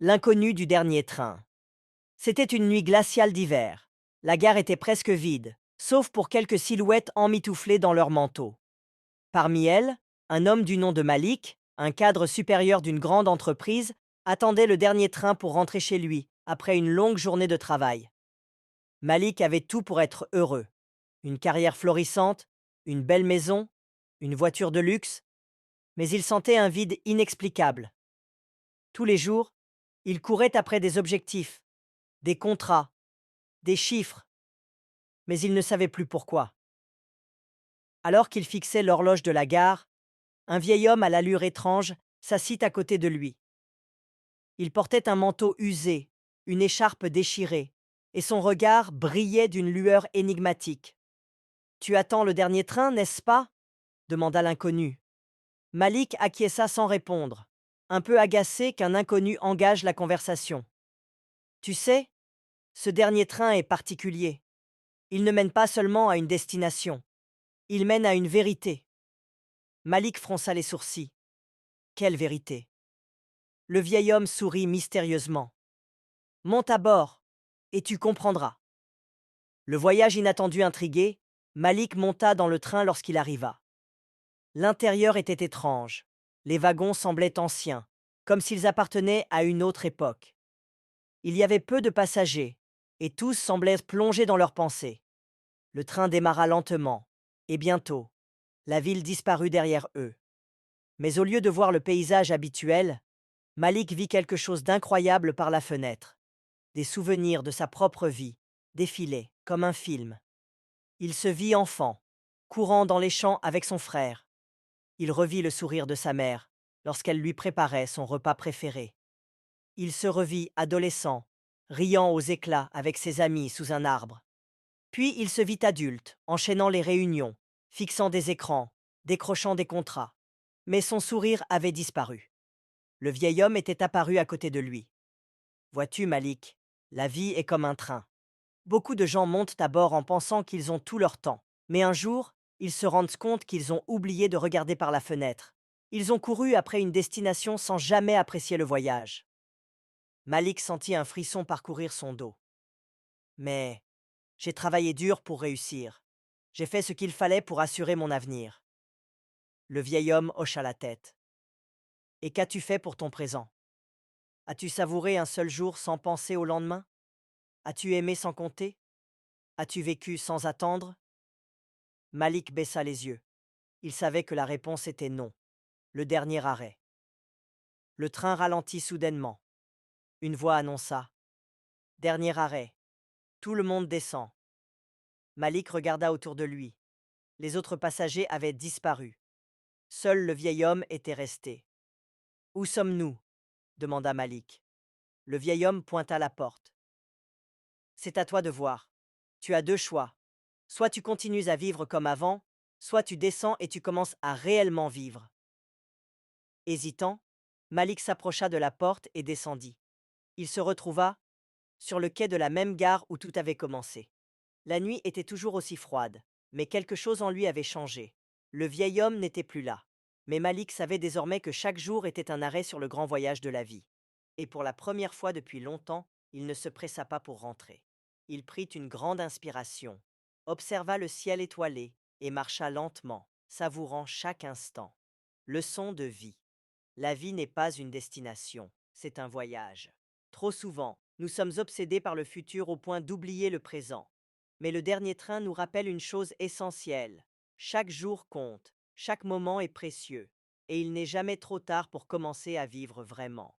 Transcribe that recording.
L'inconnu du dernier train. C'était une nuit glaciale d'hiver. La gare était presque vide, sauf pour quelques silhouettes emmitouflées dans leurs manteaux. Parmi elles, un homme du nom de Malik, un cadre supérieur d'une grande entreprise, attendait le dernier train pour rentrer chez lui, après une longue journée de travail. Malik avait tout pour être heureux. Une carrière florissante, une belle maison, une voiture de luxe, mais il sentait un vide inexplicable. Tous les jours, il courait après des objectifs, des contrats, des chiffres, mais il ne savait plus pourquoi. Alors qu'il fixait l'horloge de la gare, un vieil homme à l'allure étrange s'assit à côté de lui. Il portait un manteau usé, une écharpe déchirée, et son regard brillait d'une lueur énigmatique. Tu attends le dernier train, n'est-ce pas demanda l'inconnu. Malik acquiesça sans répondre, un peu agacé qu'un inconnu engage la conversation. Tu sais, ce dernier train est particulier. Il ne mène pas seulement à une destination, il mène à une vérité. Malik fronça les sourcils. Quelle vérité? Le vieil homme sourit mystérieusement. Monte à bord, et tu comprendras. Le voyage inattendu intrigué, Malik monta dans le train lorsqu'il arriva. L'intérieur était étrange. Les wagons semblaient anciens, comme s'ils appartenaient à une autre époque. Il y avait peu de passagers, et tous semblaient plongés dans leurs pensées. Le train démarra lentement, et bientôt, la ville disparut derrière eux. Mais au lieu de voir le paysage habituel, Malik vit quelque chose d'incroyable par la fenêtre. Des souvenirs de sa propre vie défilaient comme un film. Il se vit enfant, courant dans les champs avec son frère. Il revit le sourire de sa mère lorsqu'elle lui préparait son repas préféré. Il se revit adolescent, riant aux éclats avec ses amis sous un arbre. Puis il se vit adulte, enchaînant les réunions, fixant des écrans, décrochant des contrats. Mais son sourire avait disparu. Le vieil homme était apparu à côté de lui. Vois-tu, Malik, la vie est comme un train. Beaucoup de gens montent à bord en pensant qu'ils ont tout leur temps. Mais un jour, ils se rendent compte qu'ils ont oublié de regarder par la fenêtre. Ils ont couru après une destination sans jamais apprécier le voyage. Malik sentit un frisson parcourir son dos. Mais j'ai travaillé dur pour réussir. J'ai fait ce qu'il fallait pour assurer mon avenir. Le vieil homme hocha la tête. Et qu'as-tu fait pour ton présent? As-tu savouré un seul jour sans penser au lendemain? As-tu aimé sans compter? As-tu vécu sans attendre? Malik baissa les yeux. Il savait que la réponse était non. Le dernier arrêt. Le train ralentit soudainement. Une voix annonça. Dernier arrêt. Tout le monde descend. Malik regarda autour de lui. Les autres passagers avaient disparu. Seul le vieil homme était resté. Où sommes-nous? Demanda Malik. Le vieil homme pointa la porte. C'est à toi de voir. Tu as deux choix. Soit tu continues à vivre comme avant, soit tu descends et tu commences à réellement vivre. Hésitant, Malik s'approcha de la porte et descendit. Il se retrouva sur le quai de la même gare où tout avait commencé. La nuit était toujours aussi froide, mais quelque chose en lui avait changé. Le vieil homme n'était plus là. Mais Malik savait désormais que chaque jour était un arrêt sur le grand voyage de la vie. Et pour la première fois depuis longtemps, il ne se pressa pas pour rentrer. Il prit une grande inspiration, observa le ciel étoilé et marcha lentement, savourant chaque instant. Leçon de vie. La vie n'est pas une destination, c'est un voyage. Trop souvent, nous sommes obsédés par le futur au point d'oublier le présent. Mais le dernier train nous rappelle une chose essentielle. Chaque jour compte, chaque moment est précieux, et il n'est jamais trop tard pour commencer à vivre vraiment.